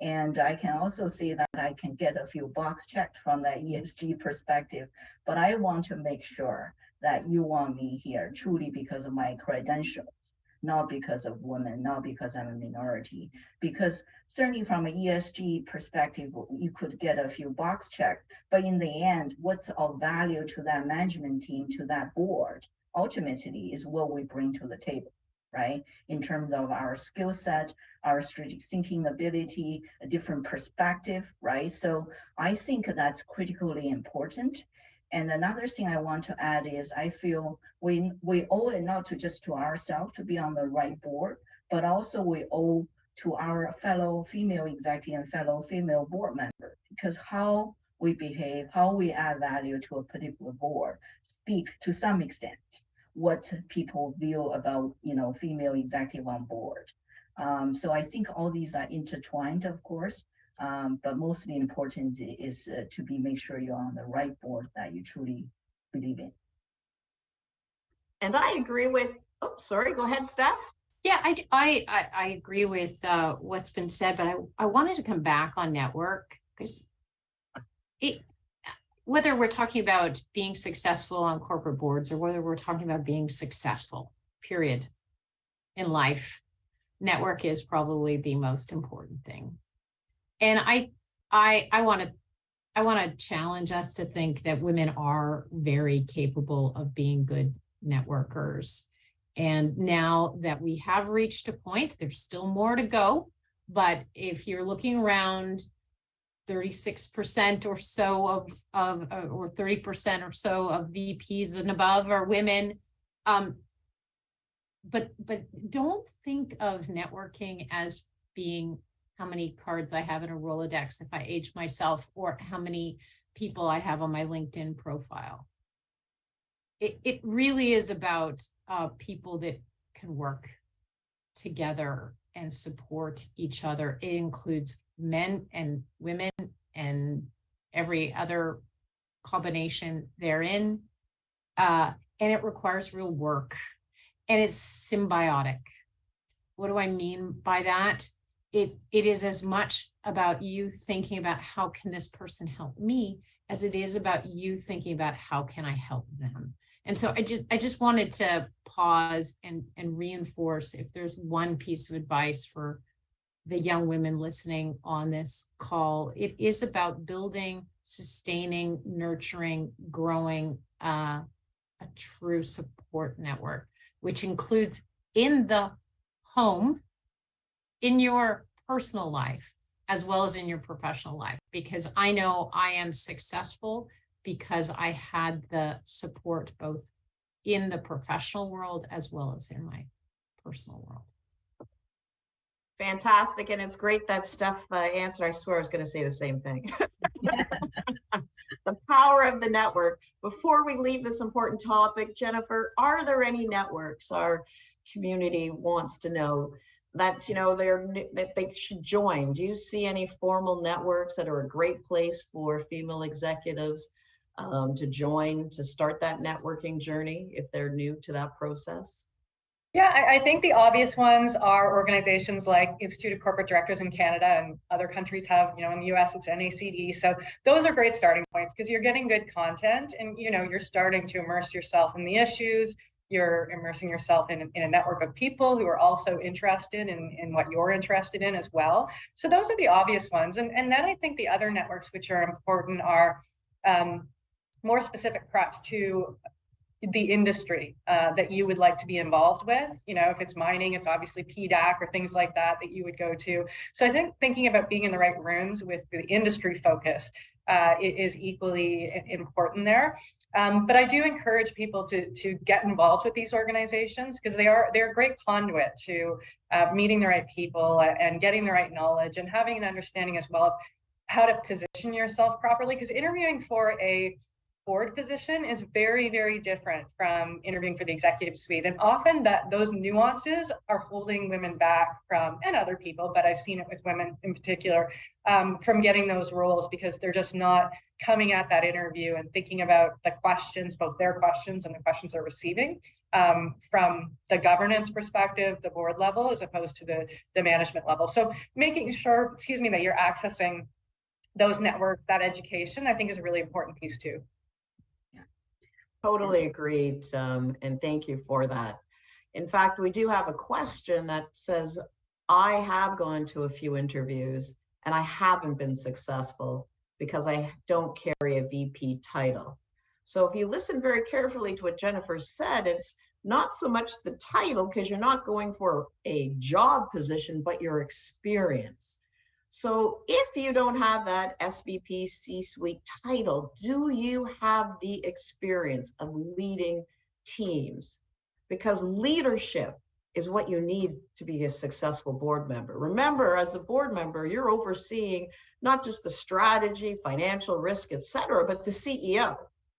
And I can also see that I can get a few box checked from that ESG perspective, but I want to make sure that you want me here truly because of my credentials, not because of women, not because I'm a minority. Because certainly from an ESG perspective, you could get a few box checked, but in the end, what's of value to that management team, to that board, ultimately is what we bring to the table, right? In terms of our skill set, our strategic thinking ability, a different perspective, right? So I think that's critically important. And another thing I want to add is I feel we owe it not to just to ourselves to be on the right board, but also we owe to our fellow female executive and fellow female board member, because how we behave, how we add value to a particular board speak to some extent what people view about, female executive on board. So I think all these are intertwined, of course, but mostly important is to make sure you're on the right board that you truly believe in. And I agree with, sorry, go ahead, Steph. Yeah, I agree with what's been said, but I wanted to come back on network because whether we're talking about being successful on corporate boards or whether we're talking about being successful, period, in life, network is probably the most important thing. And I want to challenge us to think that women are very capable of being good networkers. And now that we have reached a point, there's still more to go. But if you're looking around, 36% or so or 30% or so of VPs and above are women. But don't think of networking as being how many cards I have in a Rolodex if I age myself, or how many people I have on my LinkedIn profile. It really is about people that can work together and support each other. It includes men and women and every other combination therein. And it requires real work, and it's symbiotic. What do I mean by that? It is as much about you thinking about how can this person help me as it is about you thinking about how can I help them. And so I just wanted to pause and reinforce, if there's one piece of advice for the young women listening on this call, it is about building, sustaining, nurturing, growing a true support network, which includes in the home, in your personal life, as well as in your professional life. Because I know I am successful because I had the support both in the professional world as well as in my personal world. Fantastic. And it's great that Steph answered. I swear I was going to say the same thing. The power of the network. Before we leave this important topic, Jennifer, are there any networks our community wants to know that, that they should join? Do you see any formal networks that are a great place for female executives to join, to start that networking journey if they're new to that process? Yeah, I think the obvious ones are organizations like Institute of Corporate Directors in Canada, and other countries have, in the US it's NACD. So those are great starting points because you're getting good content and, you're starting to immerse yourself in the issues. You're immersing yourself in a network of people who are also interested in what you're interested in as well. So those are the obvious ones. And then I think the other networks which are important are more specific perhaps to the industry that you would like to be involved with. If it's mining, it's obviously PDAC or things like that you would go to. So I think thinking about being in the right rooms with the industry focus is equally important there. But I do encourage people to get involved with these organizations because they're a great conduit to meeting the right people and getting the right knowledge and having an understanding as well of how to position yourself properly, because interviewing for a board position is very, very different from interviewing for the executive suite. And often those nuances are holding women back from, and other people, but I've seen it with women in particular, from getting those roles because they're just not coming at that interview and thinking about the questions, both their questions and the questions they're receiving from the governance perspective, the board level, as opposed to the management level. So making sure, that you're accessing those networks, that education, I think is a really important piece too. Totally agreed, and thank you for that. In fact, we do have a question that says, I have gone to a few interviews and I haven't been successful because I don't carry a VP title. So if you listen very carefully to what Jennifer said, it's not so much the title because you're not going for a job position, but your experience. So if you don't have that SVP C-suite title, do you have the experience of leading teams? Because leadership is what you need to be a successful board member. Remember, as a board member, you're overseeing not just the strategy, financial risk, et cetera, but the CEO.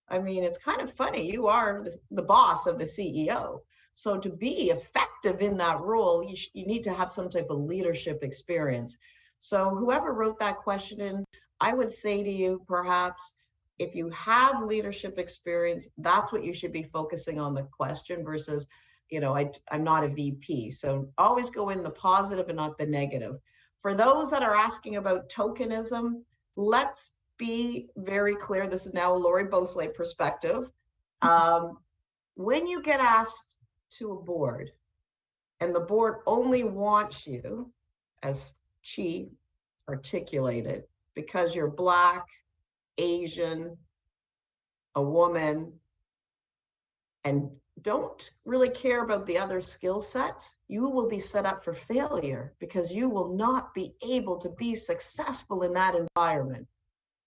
I mean, it's kind of funny. You are the boss of the CEO. So to be effective in that role, you need to have some type of leadership experience. So whoever wrote that question in, I would say to you, perhaps, if you have leadership experience, that's what you should be focusing on the question versus, I'm not a VP. So always go in the positive and not the negative. For those that are asking about tokenism, let's be very clear. This is now a Lori Beausoleil perspective. When you get asked to a board and the board only wants you, as she articulated, because you're Black, Asian, a woman, and don't really care about the other skill sets, you will be set up for failure because you will not be able to be successful in that environment,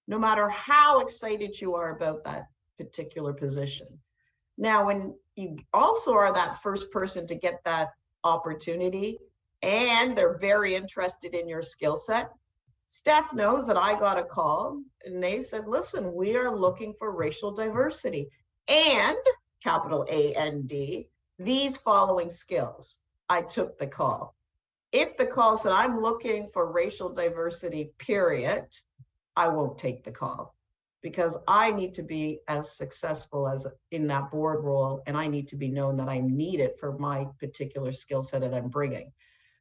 no matter how excited you are about that particular position. Now, when you also are that first person to get that opportunity, and they're very interested in your skill set. Steph knows that I got a call and they said, listen, we are looking for racial diversity and capital A-N-D, these following skills. I took the call. If the call said, I'm looking for racial diversity, period, I won't take the call because I need to be as successful as in that board role. And I need to be known that I need it for my particular skill set that I'm bringing.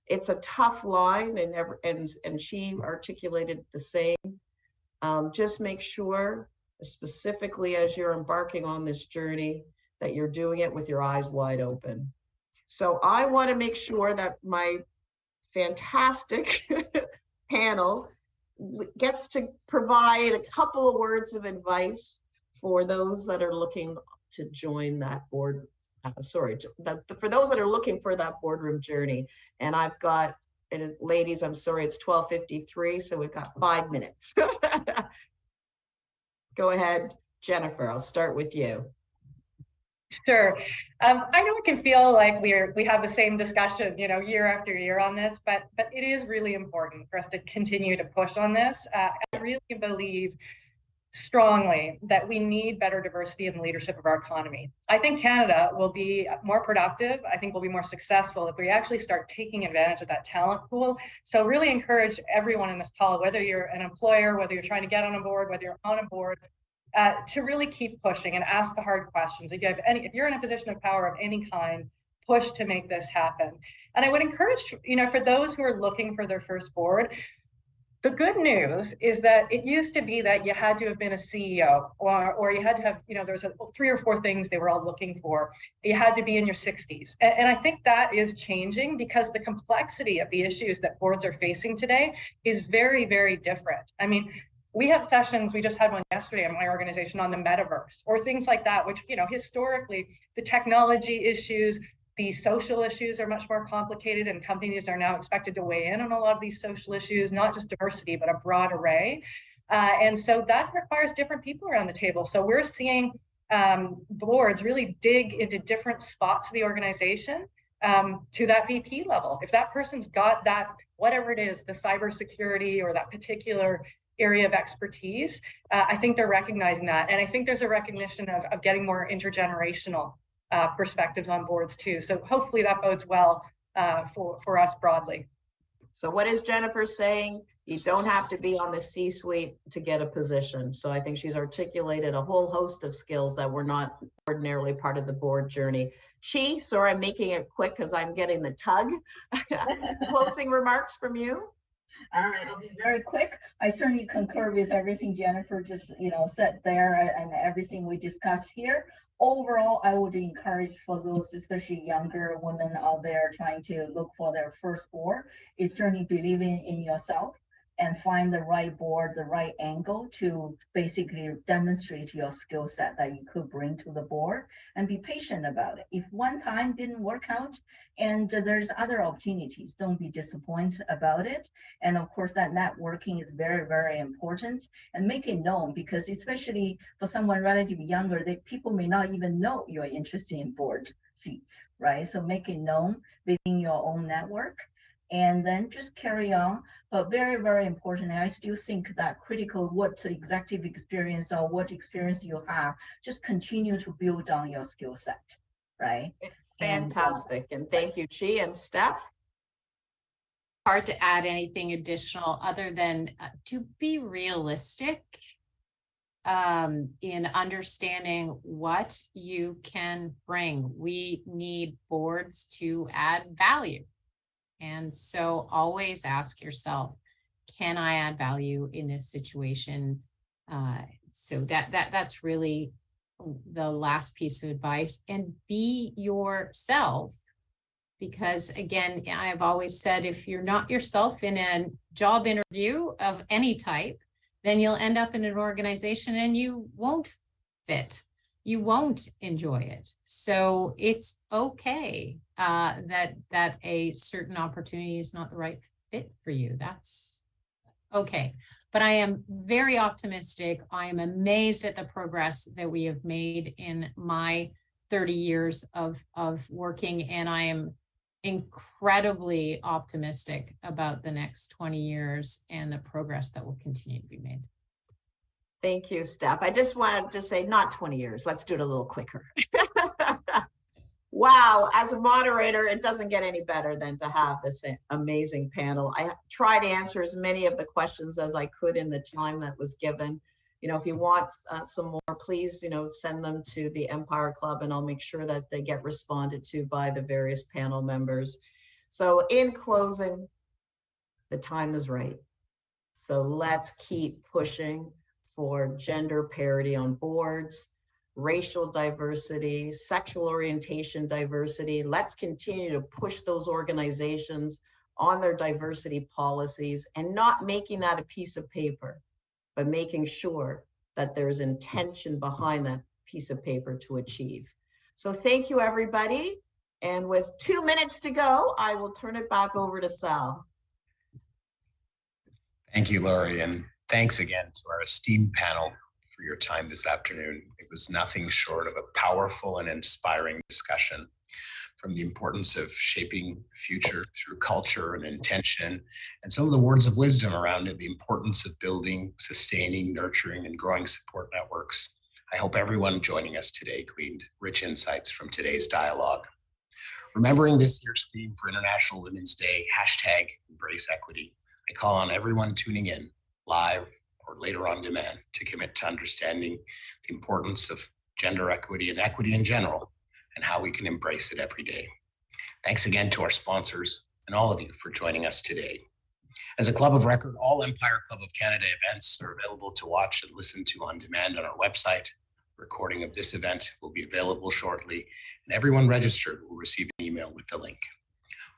It's a tough line, and she articulated the same. Just make sure, specifically as you're embarking on this journey, that you're doing it with your eyes wide open. So I want to make sure that my fantastic panel gets to provide a couple of words of advice for those that are looking to join that board. For those that are looking for that boardroom journey. And I've got, and ladies, I'm sorry, it's 12:53, so we've got 5 minutes. Go ahead, Jennifer, I'll start with you. Sure. I know it can feel like we have the same discussion, year after year on this, but it is really important for us to continue to push on this. I really believe strongly that we need better diversity in the leadership of our economy. I think Canada will be more productive. I think we'll be more successful if we actually start taking advantage of that talent pool. So really encourage everyone in this call, whether you're an employer, whether you're trying to get on a board, whether you're on a board, to really keep pushing and ask the hard questions. If you're in a position of power of any kind, push to make this happen. And I would encourage, for those who are looking for their first board, the good news is that it used to be that you had to have been a CEO or you had to have, there's 3 or 4 things they were all looking for. You had to be in your 60s. And I think that is changing because the complexity of the issues that boards are facing today is very, very different. I mean, we have sessions, we just had one yesterday in my organization on the metaverse or things like that, which, historically, the technology issues, the social issues are much more complicated, and companies are now expected to weigh in on a lot of these social issues, not just diversity, but a broad array. And so that requires different people around the table. So we're seeing boards really dig into different spots of the organization to that VP level. If that person's got that, whatever it is, the cybersecurity or that particular area of expertise, I think they're recognizing that. And I think there's a recognition of getting more intergenerational perspectives on boards too. So hopefully that bodes well for us broadly. So what is Jennifer saying? You don't have to be on the C-suite to get a position. So I think she's articulated a whole host of skills that were not ordinarily part of the board journey. Chi, sorry, I'm making it quick because I'm getting the tug. Closing remarks from you? All right, I'll be very quick. I certainly concur with everything Jennifer just, said there and everything we discussed here. Overall, I would encourage for those, especially younger women out there trying to look for their first board, is certainly believing in yourself and find the right board, the right angle to basically demonstrate your skill set that you could bring to the board, and be patient about it. If one time didn't work out and there's other opportunities, don't be disappointed about it. And of course, that networking is very, very important, and make it known, because especially for someone relatively younger, people may not even know you're interested in board seats, right? So make it known within your own network, and then just carry on. But very, very important, I still think that critical, what executive experience or what experience you have, just continue to build on your skill set, right? Fantastic. And thank you, Chi. And Steph? Hard to add anything additional other than to be realistic in understanding what you can bring. We need boards to add value. And so always ask yourself, can I add value in this situation? So that's really the last piece of advice. And be yourself. Because again, I've always said, if you're not yourself in a job interview of any type, then you'll end up in an organization and you won't fit. You won't enjoy it. So it's okay that a certain opportunity is not the right fit for you. That's okay. But I am very optimistic. I am amazed at the progress that we have made in my 30 years of working, and I am incredibly optimistic about the next 20 years and the progress that will continue to be made. Thank you, Steph. I just wanted to say not 20 years. Let's do it a little quicker. Wow, as a moderator, it doesn't get any better than to have this amazing panel. I tried to answer as many of the questions as I could in the time that was given. If you want some more, please, send them to the Empire Club, and I'll make sure that they get responded to by the various panel members. So in closing, the time is right. So let's keep pushing for gender parity on boards, racial diversity, sexual orientation diversity. Let's continue to push those organizations on their diversity policies, and not making that a piece of paper, but making sure that there's intention behind that piece of paper to achieve. So thank you, everybody. And with 2 minutes to go, I will turn it back over to Sal. Thank you, Lori, and thanks again to our esteemed panel for your time this afternoon. It was nothing short of a powerful and inspiring discussion, from the importance of shaping the future through culture and intention, and some of the words of wisdom around it, the importance of building, sustaining, nurturing, and growing support networks. I hope everyone joining us today gleaned rich insights from today's dialogue. Remembering this year's theme for International Women's Day, #EmbraceEquity, I call on everyone tuning in, live or later on demand, to commit to understanding the importance of gender equity and equity in general, and how we can embrace it every day. Thanks again to our sponsors and all of you for joining us today. As a club of record, all Empire Club of Canada events are available to watch and listen to on demand on our website. A recording of this event will be available shortly, and everyone registered will receive an email with the link.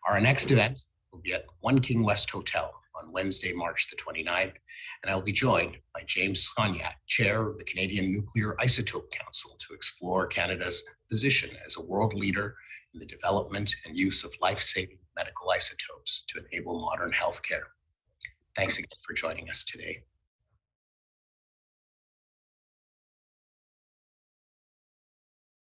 Our next event will be at One King West Hotel on Wednesday, March the 29th, and I'll be joined by James Sconiat, Chair of the Canadian Nuclear Isotope Council, to explore Canada's position as a world leader in the development and use of life-saving medical isotopes to enable modern healthcare. Thanks again for joining us today.